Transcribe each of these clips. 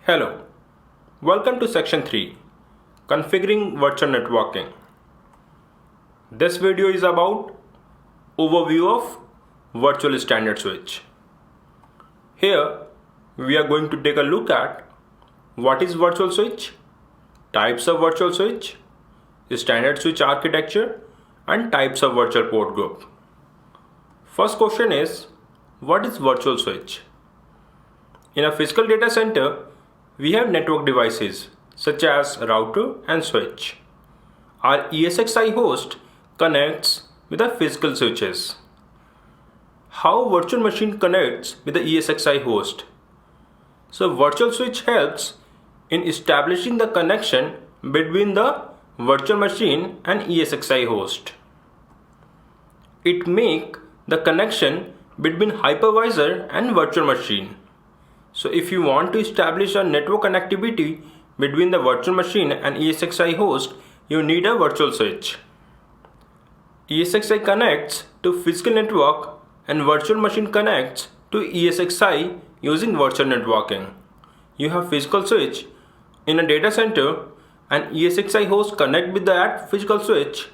Hello, welcome to section 3, Configuring Virtual Networking. This video is about overview of virtual standard switch. Here we are going to take a look at what is virtual switch, types of virtual switch, standard switch architecture and types of virtual port group. First question is, what is virtual switch? In a physical data center, we have network devices such as router and switch. Our ESXi host connects with the physical switches. How virtual machine connects with the ESXi host? So virtual switch helps in establishing the connection between the virtual machine and ESXi host. It makes the connection between hypervisor and virtual machine. So if you want to establish a network connectivity between the virtual machine and ESXi host, you need a virtual switch. ESXi connects to physical network and virtual machine connects to ESXi using virtual networking. You have physical switch in a data center and ESXi host connect with that physical switch,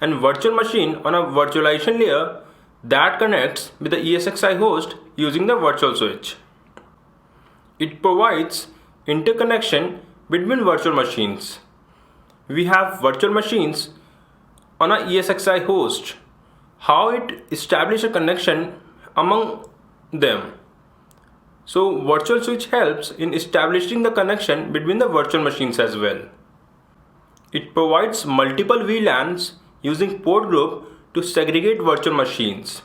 and virtual machine on a virtualization layer that connects with the ESXi host using the virtual switch. It provides interconnection between virtual machines. We have virtual machines on a ESXi host. How it establish a connection among them? So virtual switch helps in establishing the connection between the virtual machines as well. It provides multiple VLANs using port group to segregate virtual machines.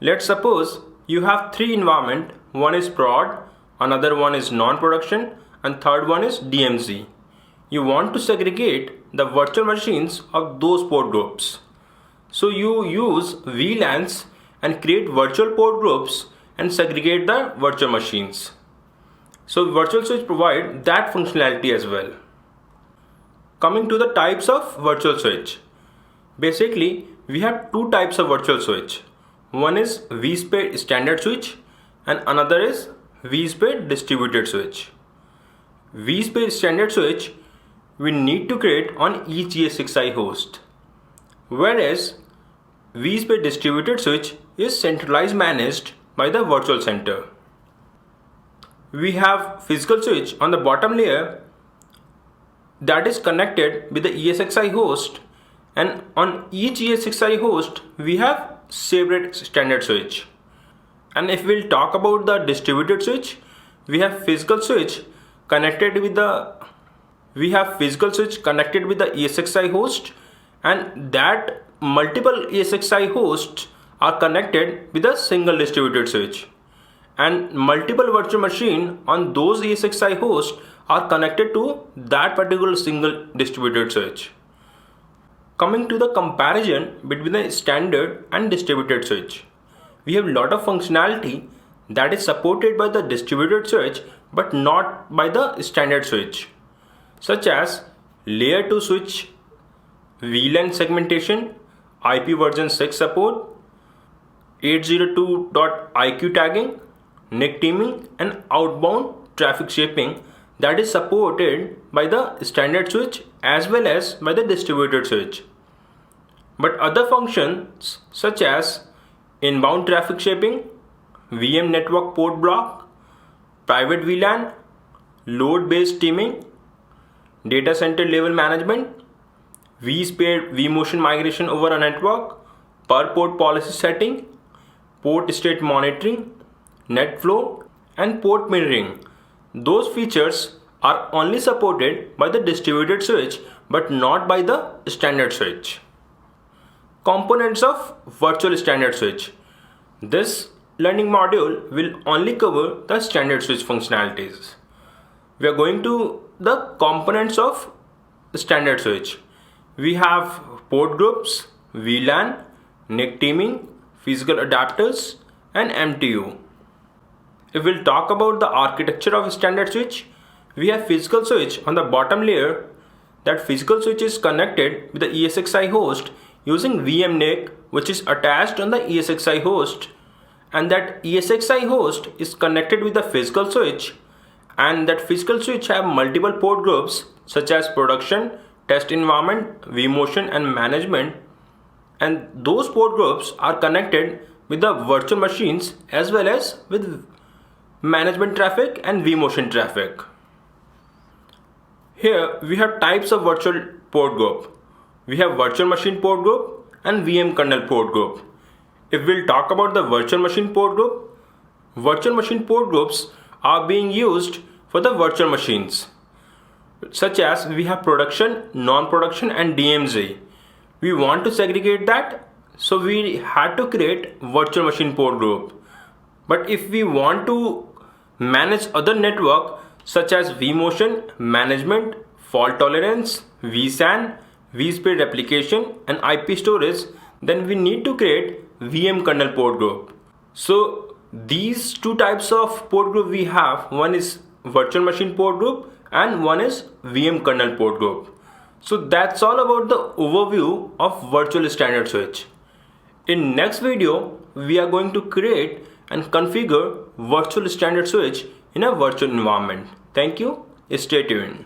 Let's suppose you have three environments. One is prod, another one is non-production, and third one is DMZ. You want to segregate the virtual machines of those port groups. So you use VLANs and create virtual port groups and segregate the virtual machines. So virtual switch provide that functionality as well. Coming to the types of virtual switch. Basically, we have two types of virtual switch. One is vSphere standard switch and another is vSphere distributed switch. vSphere standard switch we need to create on each ESXi host, whereas vSphere distributed switch is centralized managed by the virtual center. We have physical switch on the bottom layer that is connected with the ESXi host, and on each ESXi host we have separate standard switch. And if we'll talk about the distributed switch, we have physical switch connected with the ESXi host, and that multiple ESXi hosts are connected with a single distributed switch, and multiple virtual machine on those ESXi hosts are connected to that particular single distributed switch. Coming to the comparison between the standard and distributed switch, we have a lot of functionality that is supported by the distributed switch but not by the standard switch, such as layer 2 switch, VLAN segmentation, IP version 6 support, 802.IQ tagging, NIC teaming, and outbound traffic shaping that is supported by the standard switch as well as by the distributed switch. But other functions such as inbound traffic shaping, VM network port block, private VLAN, load-based teaming, data center level management, vSphere vMotion migration over a network, per port policy setting, port state monitoring, net flow, and port mirroring. Those features are only supported by the distributed switch but not by the standard switch. Components of virtual standard switch. This learning module will only cover the standard switch functionalities. We are going to the components of standard switch. We have port groups, VLAN, NIC teaming, physical adapters, and MTU. If we'll talk about the architecture of a standard switch, we have physical switch on the bottom layer. That physical switch is connected with the ESXi host using VMNIC, which is attached on the ESXi host, and that ESXi host is connected with the physical switch, and that physical switch have multiple port groups such as production, test environment, vMotion and management, and those port groups are connected with the virtual machines as well as with management traffic and vMotion traffic. Here we have types of virtual port group. We have virtual machine port group and VM kernel port group. If we'll talk about the virtual machine port group, virtual machine port groups are being used for the virtual machines, such as we have production, non-production and DMZ. We want to segregate that, so we had to create virtual machine port group. But if we want to manage other network such as vMotion, management, fault tolerance, vSAN, vSpeed replication and IP storage, then we need to create VM kernel port group. So these two types of port group we have, one is virtual machine port group and one is VM kernel port group. So that's all about the overview of virtual standard switch. In next video, we are going to create and configure virtual standard switch in a virtual environment. Thank you. Stay tuned.